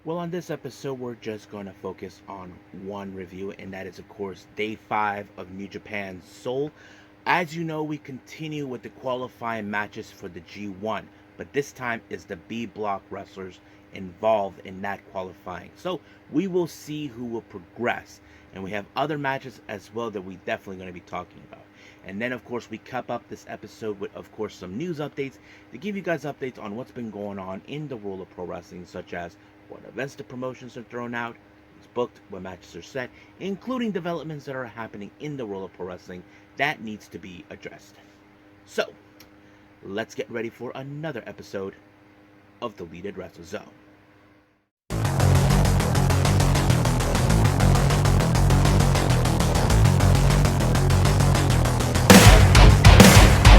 Well, on this episode, we're just going to focus on one review, and that is, of course, Day 5 of New Japan Seoul. As you know, we continue with the qualifying matches for the G1, but this time is the B block wrestlers involved in that qualifying. So we will see who will progress, and we have other matches as well that we definitely going to be talking about. And then, of course, we cap up this episode with, of course, some news updates to give you guys updates on what's been going on in the world of pro wrestling, such as what events the promotions are thrown out, who's booked, what matches are set, including developments that are happening in the world of pro wrestling that needs to be addressed. So, let's get ready for another episode of the Deleted Wrestle Zone.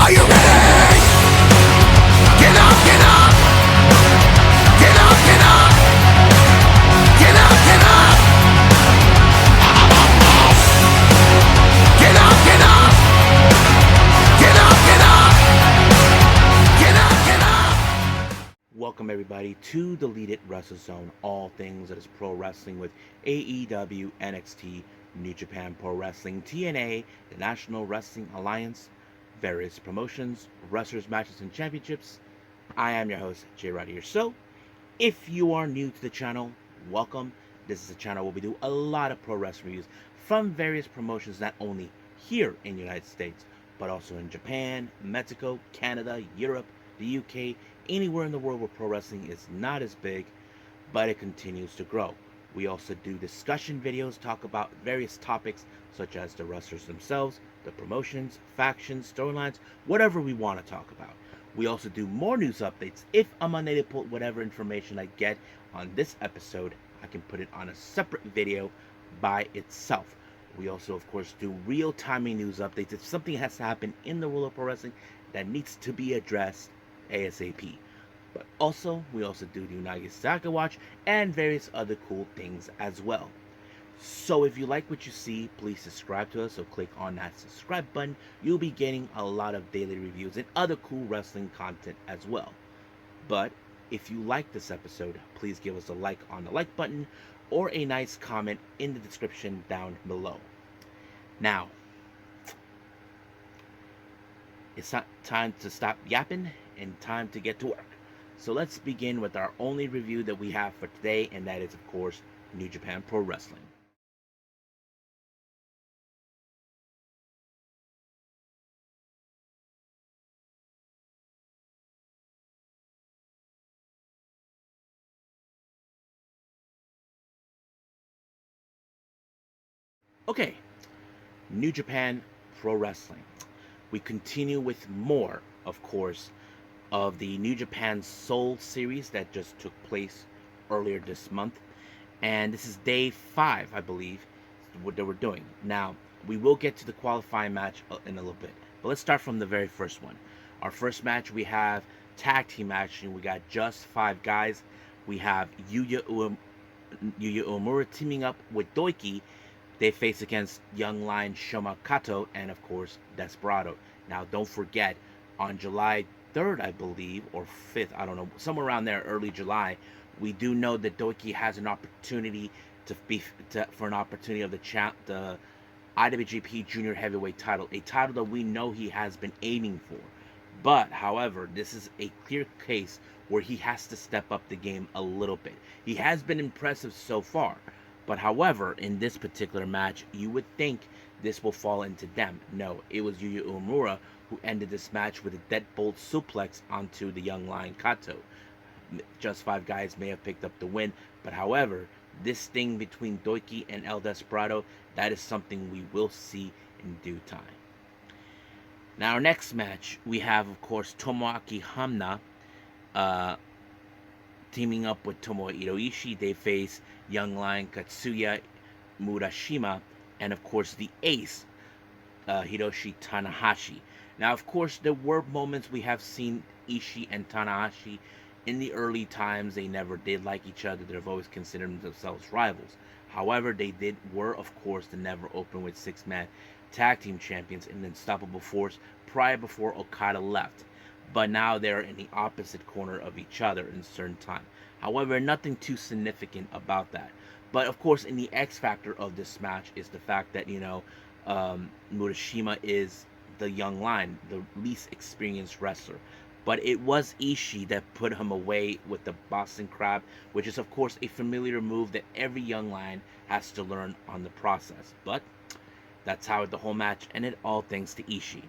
Are you ready? Get up, get up! Get up, get up! Get up, get up! Get up, get up! Get up, get up! Get up, get up! Welcome everybody to the Deleted Wrestle Zone, all things that is pro wrestling with AEW, NXT, New Japan Pro Wrestling, TNA, the National Wrestling Alliance, various promotions, wrestlers, matches, and championships. I am your host, Jay Roddy here. So, if you are new to the channel, welcome. This is a channel where we do a lot of pro wrestling reviews from various promotions, not only here in the United States, but also in Japan, Mexico, Canada, Europe, the UK, anywhere in the world where pro wrestling is not as big, but it continues to grow. We also do discussion videos, talk about various topics such as the wrestlers themselves, the promotions, factions, storylines, whatever we want to talk about. We also do more news updates. If I'm unable to put whatever information I get on this episode, I can put it on a separate video by itself. We also, of course, do real-time news updates. If something has to happen in the world of pro wrestling that needs to be addressed ASAP. But also, we also do the Unagi Saka Watch and various other cool things as well. So if you like what you see, please subscribe to us. So click on that subscribe button. You'll be getting a lot of daily reviews and other cool wrestling content as well. But if you like this episode, please give us a like on the like button or a nice comment in the description down below. Now, it's not time to stop yapping and time to get to work. So let's begin with our only review that we have for today, and that is, of course, New Japan Pro Wrestling. Okay, New Japan Pro Wrestling. We continue with more, of course, of the New Japan Seoul series that just took place earlier this month. And this is day 5, I believe, what they were doing. Now, we will get to the qualifying match in a little bit. But let's start from the very first one. Our first match, we have tag team action. We got just 5 guys. We have Yuya Uemura teaming up with Doiki. They face against Young Lion Shoma Kato and, of course, Desperado. Now, don't forget, on July 3rd, I believe, or 5th, I don't know, somewhere around there, early July, we do know that Doiki has an opportunity for an opportunity of the IWGP Junior Heavyweight title, a title that we know he has been aiming for. But, however, this is a clear case where he has to step up the game a little bit. He has been impressive so far, but however, in this particular match, you would think this will fall into them. No, it was Yuya Uemura who ended this match with a deadbolt suplex onto the Young Lion Kato. Just 5 guys may have picked up the win, but however, this thing between Doiki and El Desperado, that is something we will see in due time. Now, our next match, we have, of course, Tomoaki Hamna teaming up with Tomohiro Ishii. They face Young Lion Katsuya Murashima and, of course, the ace, Hiroshi Tanahashi. Now, of course, there were moments we have seen Ishii and Tanahashi in the early times. They never did like each other. They've always considered themselves rivals. However, they were, of course, the Never Open with 6-man tag team champions in the Unstoppable Force before Okada left. But now they're in the opposite corner of each other in a certain time. However, nothing too significant about that. But of course, in the X factor of this match is the fact that Murashima is the young lion, the least experienced wrestler. But it was Ishii that put him away with the Boston Crab, which is of course a familiar move that every young lion has to learn on the process. But that's how the whole match ended, all thanks to Ishii.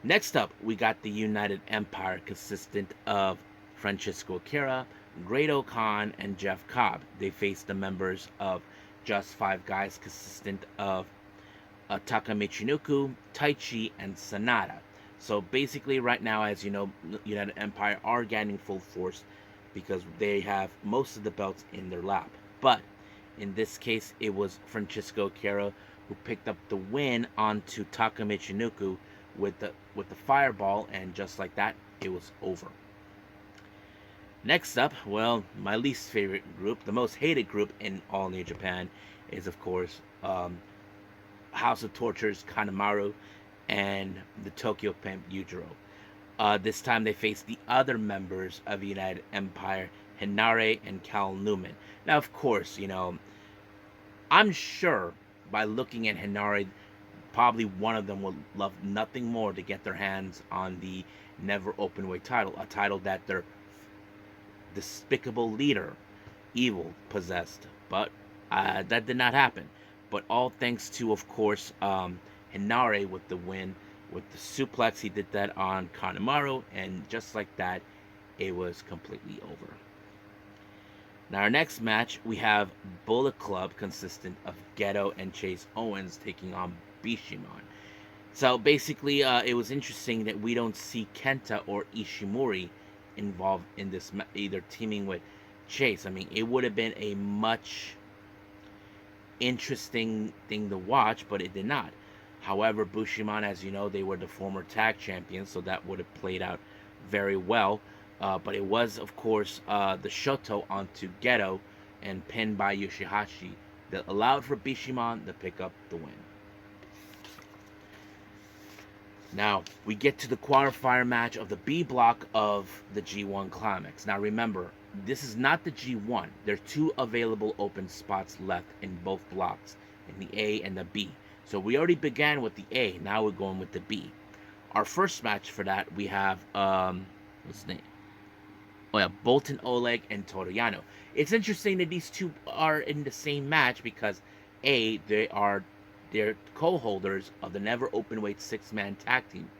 Next up, we got the United Empire, consistent of Francisco Akira, Grado Khan, and Jeff Cobb. They faced the members of Just Five Guys, consistent of Taka Michinoku, Taichi, and Sanada. So basically, right now, as you know, United Empire are gaining full force because they have most of the belts in their lap. But in this case, it was Francisco Akira who picked up the win onto Taka Michinoku with the fireball, and just like that, it was over. Next up, well, my least favorite group, the most hated group in all New Japan, is of course House of Torture's Kanemaru and the Tokyo Pimp Yujiro. This time they faced the other members of United Empire, Hinare and Cal Newman. Now, of course, I'm sure by looking at Hinare, probably one of them will love nothing more to get their hands on the Never Openweight title, a title that their despicable leader, Evil, possessed. But that did not happen. But all thanks to, of course, Hinare with the win, with the suplex. He did that on Kanemaru, and just like that, it was completely over. Now, our next match, we have Bullet Club, consistent of Geto and Chase Owens, taking on Bishamon. So basically, it was interesting that we don't see Kenta or Ishimori involved in this, either teaming with Chase. I mean, it would have been a much interesting thing to watch, but it did not. However, Bushiman, as you know, they were the former tag champions, so that would have played out very well. But it was, of course, the Shoto onto Geto and pinned by Yoshihashi that allowed for Bishiman to pick up the win. Now, we get to the qualifier match of the B block of the G1 Climax. Now, remember, this is not the G1. There are two available open spots left in both blocks, in the A and the B. So we already began with the A. Now we're going with the B. Our first match for that, we have, what's his name? Oh yeah, Bolton Oleg and Toru Yano. It's interesting that these two are in the same match because they're co-holders of the Never Openweight six-man tag team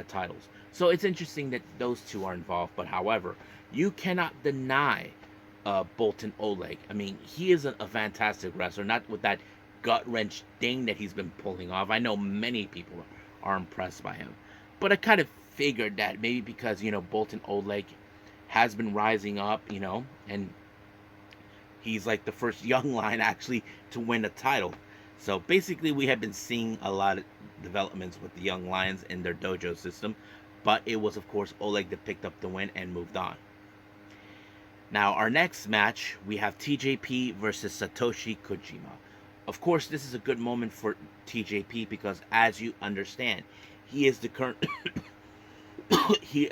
titles. So it's interesting that those two are involved. But however, you cannot deny Bolton Oleg. I mean, he is a fantastic wrestler, not with that gut-wrench thing that he's been pulling off. I know many people are impressed by him. But I kind of figured that maybe because, Bolton Oleg has been rising up, and he's like the first young lion actually to win a title. So basically, we have been seeing a lot of developments with the young lions in their dojo system, but it was, of course, Oleg that picked up the win and moved on. Now, our next match, we have TJP versus Satoshi Kojima. Of course, this is a good moment for TJP because, as you understand, he is the current...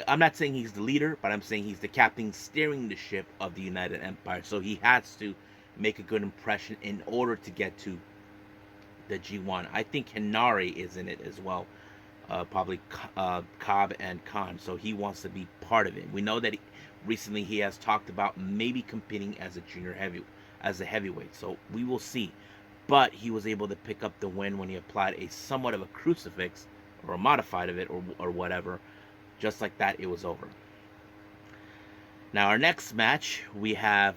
I'm not saying he's the leader, but I'm saying he's the captain steering the ship of the United Empire. So he has to make a good impression in order to get to the G1. I think Hinare is in it as well. Probably Cobb and Khan. So he wants to be part of it. We know that recently he has talked about maybe competing as a heavyweight. So we will see. But he was able to pick up the win when he applied a somewhat of a crucifix or a modified of it or whatever. Just like that, it was over. Now, our next match, we have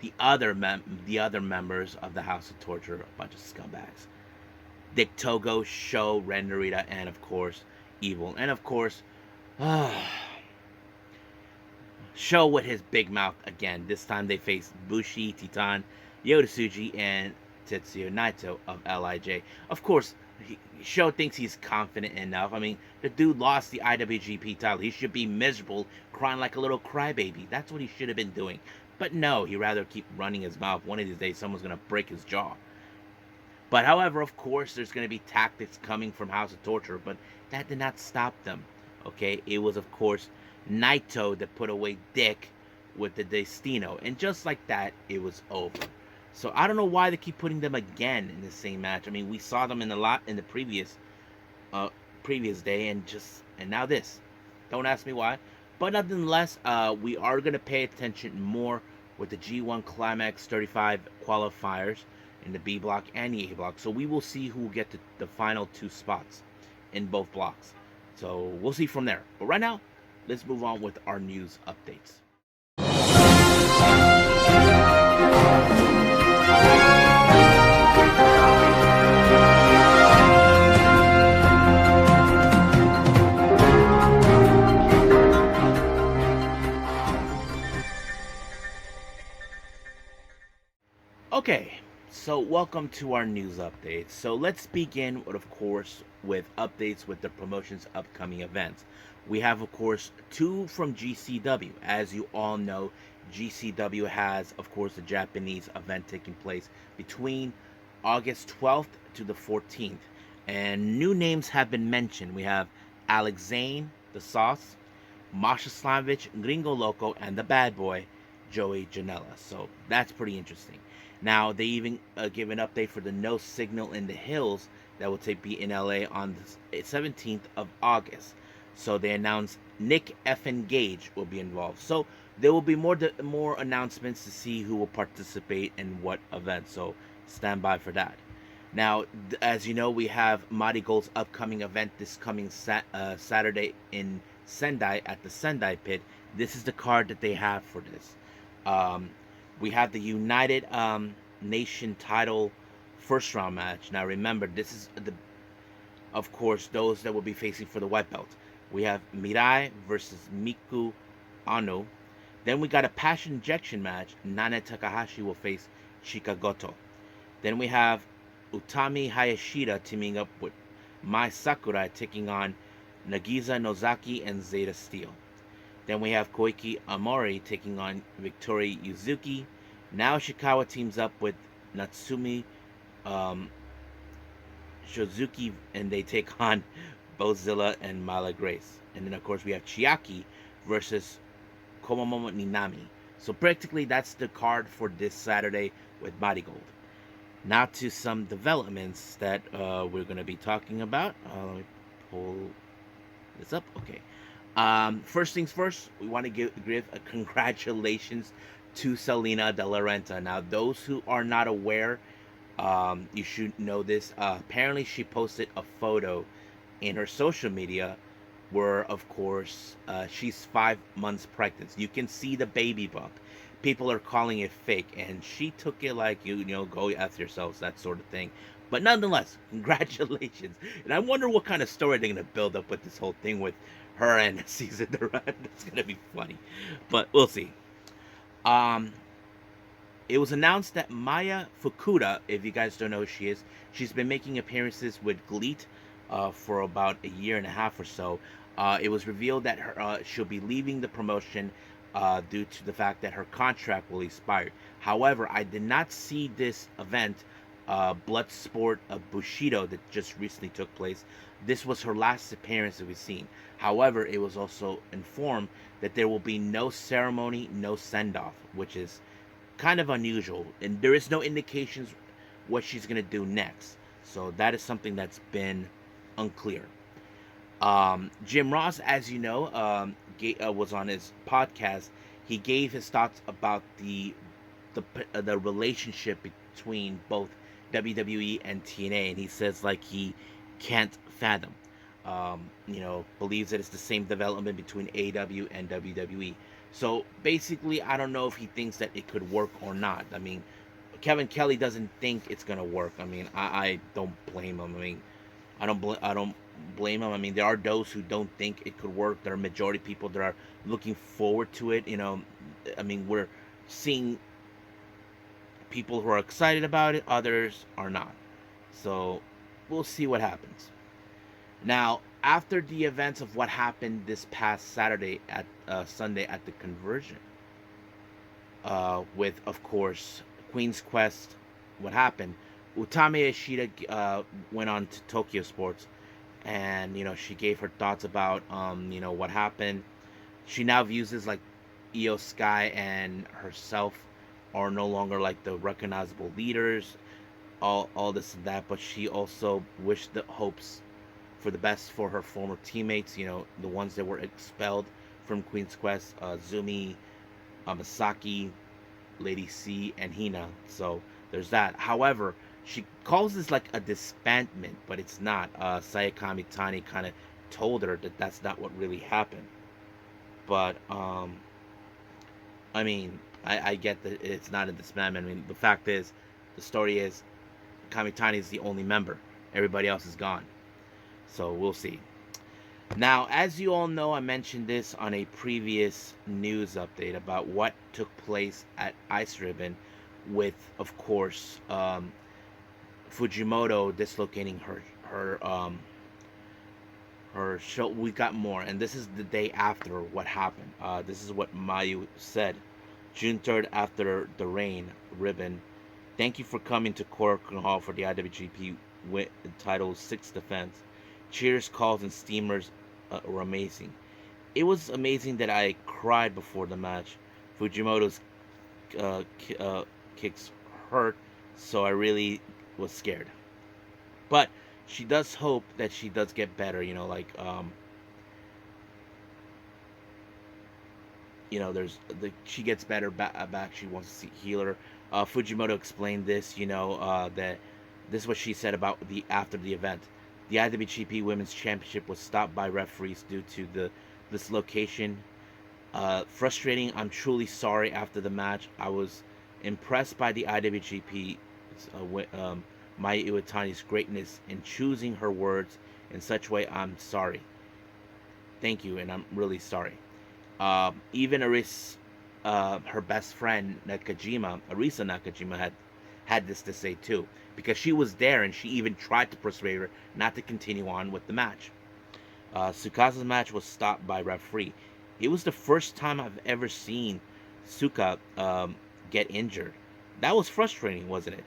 the other members of the House of Torture, a bunch of scumbags. Dick Togo, Sho, Ren Narita, and of course, Evil. And of course, Sho with his big mouth again. This time they face Bushi, Titan, Yoda and Tetsuya Naito of LIJ. Of course, Sho thinks he's confident enough. I mean, the dude lost the IWGP title. He should be miserable, crying like a little crybaby. That's what he should have been doing. But no, he'd rather keep running his mouth. One of these days, someone's going to break his jaw. But however, of course, there's going to be tactics coming from House of Torture, but that did not stop them. Okay, it was, of course, Naito that put away Dick with the Destino, and just like that, it was over. So I don't know why they keep putting them again in the same match. I mean, we saw them in a lot in the uh, previous day, and now this. Don't ask me why, but nonetheless, we are gonna pay attention more with the G1 Climax 35 qualifiers in the B block and the A block. So we will see who will get the final two spots in both blocks. So we'll see from there. But right now, let's move on with our news updates. Okay, so welcome to our news updates. So let's begin with, of course, with updates with the promotion's upcoming events. We have, of course, two from GCW. As you all know, GCW has, of course, a Japanese event taking place between August 12th to the 14th. And new names have been mentioned. We have Alex Zane, the Sauce, Masha Slamovich, Gringo Loco, and the bad boy, Joey Janela. So that's pretty interesting. Now, they even give an update for the No Signal in the Hills that will be in LA on the 17th of August. So they announced Nick Effin Gage will be involved. So there will be more announcements to see who will participate in what event. So stand by for that. Now, as you know, we have Marigold's upcoming event this coming Saturday in Sendai at the Sendai Pit. This is the card that they have for this. We have the United Nation title first round match. Now remember, this is of course, those that will be facing for the white belt. We have Mirai versus Miku Ano. Then we got a passion injection match. Nana Takahashi will face Shikagoto. Then we have Utami Hayashishita teaming up with Mai Sakurai taking on Nagisa Nozaki and Zeta Steel. Then we have Koiki Amori taking on Victoria Yuzuki. Now Shikawa teams up with Natsumi Shozuki, and they take on Bozilla and Mala Grace. And then, of course, we have Chiaki versus Komomomo Ninami. So practically, that's the card for this Saturday with Marigold. Now to some developments that we're going to be talking about. Let me pull this up. Okay. First things first, we want to give a congratulations to Selena De La Renta. Now, those who are not aware, you should know this. Apparently, she posted a photo in her social media where, of course, she's 5 months pregnant. You can see the baby bump. People are calling it fake, and she took it like, you know, go F yourselves, that sort of thing. But nonetheless, congratulations. And I wonder what kind of story they're going to build up with this whole thing with her and Cesar Duran. It's going to be funny. But we'll see. It was announced that Maya Fukuda, if you guys don't know who she is, she's been making appearances with GLEAT for about a year and a half or so. It was revealed that she'll be leaving the promotion due to the fact that her contract will expire. However, I did not see this event, Bloodsport of Bushido, that just recently took place. This was her last appearance that we've seen. However, it was also informed that there will be no ceremony, no send-off, which is kind of unusual. And there is no indications what she's going to do next. So that is something that's been unclear. Jim Ross, as you know, was on his podcast. He gave his thoughts about the relationship between both WWE and TNA, and he says like he can't fathom. Believes that it's the same development between AEW and WWE. So basically, I don't know if he thinks that it could work or not. I mean, Kevin Kelly doesn't think it's gonna work. I mean, I don't blame him. I mean, I don't blame him. I mean, there are those who don't think it could work. There are majority of people that are looking forward to it. I mean, we're seeing people who are excited about it. Others are not. So we'll see what happens. Now, after the events of what happened this past Sunday at the Conversion, with, of course, Queen's Quest, what happened, Utami Hayashishita went on to Tokyo Sports, and she gave her thoughts about what happened. She now views this like Io Sky and herself are no longer like the recognizable leaders, all this and that, but she also wished the hopes for the best for her former teammates, the ones that were expelled from Queen's Quest, Zumi, Masaki, Lady C, and Hina. So there's that. However, she calls this like a disbandment, but it's not. Sayakami Tani kind of told her that that's not what really happened. But I mean, I get that it's not a disbandment. I mean, the fact is, the story is, Kamitani is the only member. Everybody else is gone. So we'll see. Now, as you all know, I mentioned this on a previous news update about what took place at Ice Ribbon with, of course, Fujimoto dislocating her show. We got more, and this is the day after what happened. This is what Mayu said. June 3rd, after the rain ribbon. Thank you for coming to Korakuen Hall for the IWGP title 6 defense. Cheers, calls, and steamers were amazing. It was amazing that I cried before the match. Fujimoto's kicks hurt, so I really was scared. But she does hope that she does get better. There's she gets better back. She wants to see healer. Fujimoto explained this. That this is what she said about the after the event. The IWGP Women's Championship was stopped by referees due to the dislocation. Frustrating. I'm truly sorry. After the match, I was impressed by the IWGP, Maya Iwatani's greatness in choosing her words in such way. I'm sorry. Thank you, and I'm really sorry. Even her best friend Arisa Nakajima, had this to say too, because she was there and she even tried to persuade her not to continue on with the match. Tsukasa's match was stopped by referee. It was the first time I've ever seen Tsuka get injured. That was frustrating, wasn't it?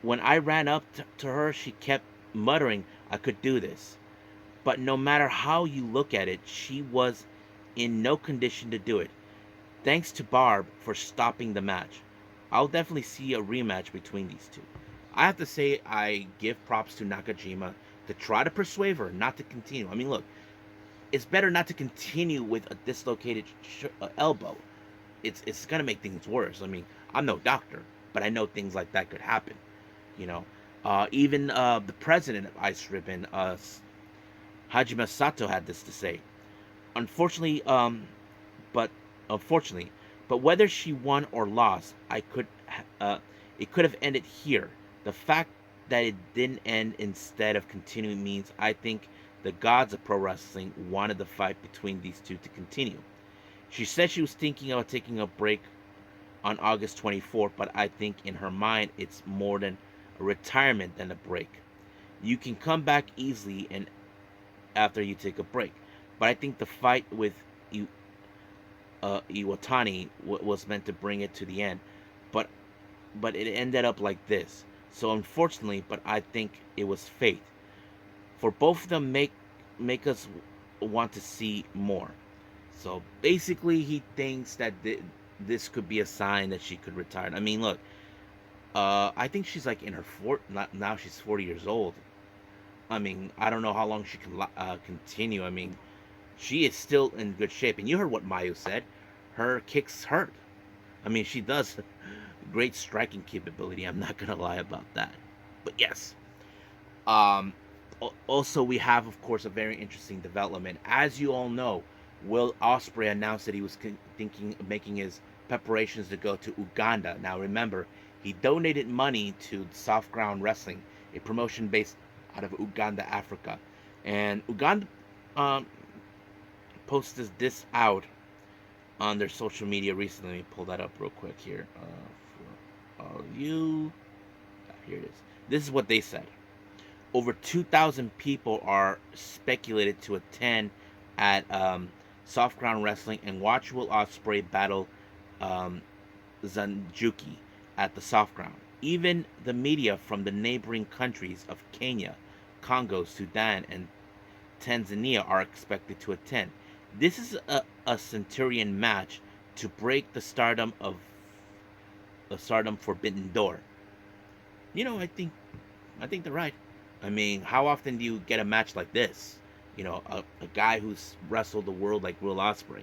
When I ran up to her, she kept muttering, "I could do this." But no matter how you look at it, she was in no condition to do it. Thanks to Barb for stopping the match. I'll definitely see a rematch between these two. I have to say, I give props to Nakajima to try to persuade her not to continue. I mean, look, it's better not to continue with a dislocated elbow. It's gonna make things worse. I mean, I'm no doctor, but I know things like that could happen. Even the president of Ice Ribbon, Hajime Sato, had this to say. Unfortunately, but unfortunately, but whether she won or lost, it could have ended here. The fact that it didn't end instead of continuing means I think the gods of pro wrestling wanted the fight between these two to continue. She said she was thinking about taking a break on August 24th, but I think in her mind it's more than a retirement than a break. You can come back easily and after you take a break, but I think the fight with Iwatani was meant to bring it to the end, but it ended up like this. So unfortunately, but I think it was fate. For both of them, make us want to see more. So basically, he thinks that this could be a sign that she could retire. I mean, look, I think she's like in her now. She's 40 years old. I mean, I don't know how long she can continue. I mean, she is still in good shape. And you heard what Mayu said. Her kicks hurt. I mean, she does great striking capability. I'm not gonna lie about that. But yes. Also, we have, of course, a very interesting development. As you all know, Will Ospreay announced that he was thinking of making his preparations to go to Uganda. Now, remember, he donated money to Soft Ground Wrestling, a promotion based out of Uganda, Africa. And Uganda posted this out on their social media recently. Let me pull that up real quick here for all of you. Here it is. This is what they said. Over 2,000 people are speculated to attend at Soft Ground Wrestling and watch Will Ospreay battle Zanjuki at the Soft Ground. Even the media from the neighboring countries of Kenya, Congo, Sudan, and Tanzania are expected to attend. This is a Centurion match to break the stardom forbidden door. I think they're right. I mean, how often do you get a match like this? A guy who's wrestled the world like Will Ospreay.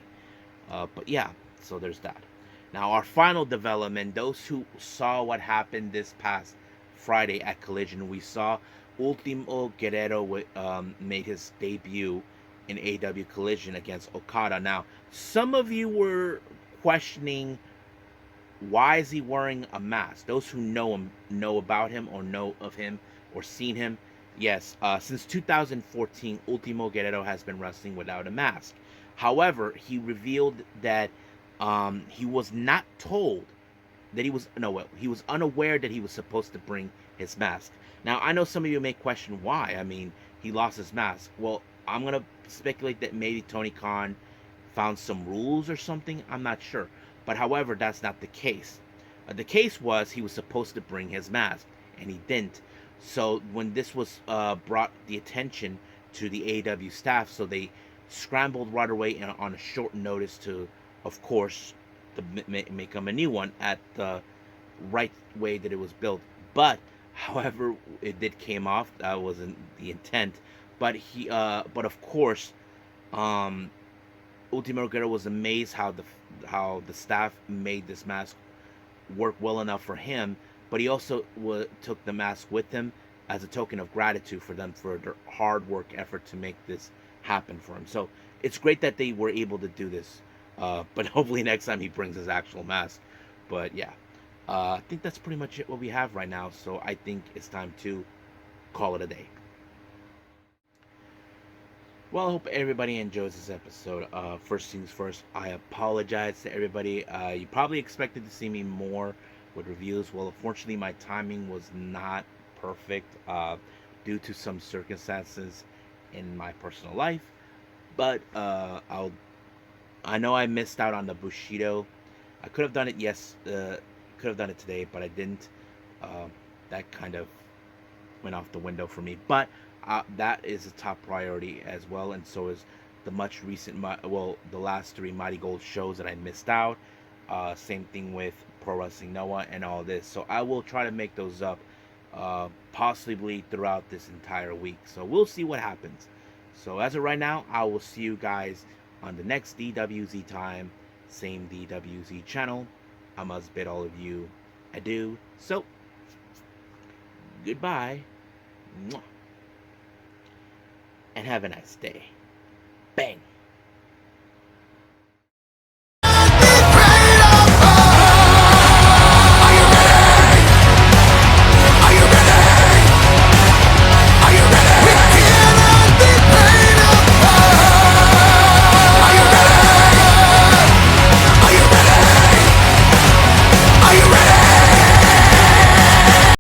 But yeah, so there's that. Now, our final development, those who saw what happened this past Friday at Collision, we saw Ultimo Guerrero made his debut in AEW Collision against Okada. Now, some of you were questioning, why is he wearing a mask? Those who know him, know about him, or know of him, or seen him. Yes, since 2014, Ultimo Guerrero has been wrestling without a mask. However, he revealed that he was not told that he was unaware that he was supposed to bring his mask. Now, I know some of you may question why. I mean, he lost his mask. Well, I'm gonna speculate that maybe Tony Khan found some rules or something. I'm not sure. But however, that's not the case. The case was he was supposed to bring his mask, and he didn't. So when this was brought the attention to the AEW staff, so they scrambled right away on a short notice to, of course, to make him a new one at the right way that it was built. But however, it did came off. That wasn't the intent. But of course, um, Ultimo Guerrero was amazed how the staff made this mask work well enough for him, but he also took the mask with him as a token of gratitude for them for their hard work effort to make this happen for him. So it's great that they were able to do this, but hopefully next time he brings his actual mask. But yeah, I think that's pretty much it what we have right now. So I think it's time to call it a day. Well, I hope everybody enjoys this episode. First things first, I apologize to everybody. You probably expected to see me more with reviews. Well, unfortunately, my timing was not perfect due to some circumstances in my personal life. But I know I missed out on the Bushido. I could have done it could have done it today, but I didn't. That kind of went off the window for me. But that is a top priority as well, and so is the much recent, the last three Mighty Gold shows that I missed out. Same thing with Pro Wrestling Noah and all this. So I will try to make those up, possibly throughout this entire week. So we'll see what happens. So as of right now, I will see you guys on the next DWZ time, same DWZ channel. I must bid all of you adieu. So goodbye. Mwah. And have a nice day. Bang.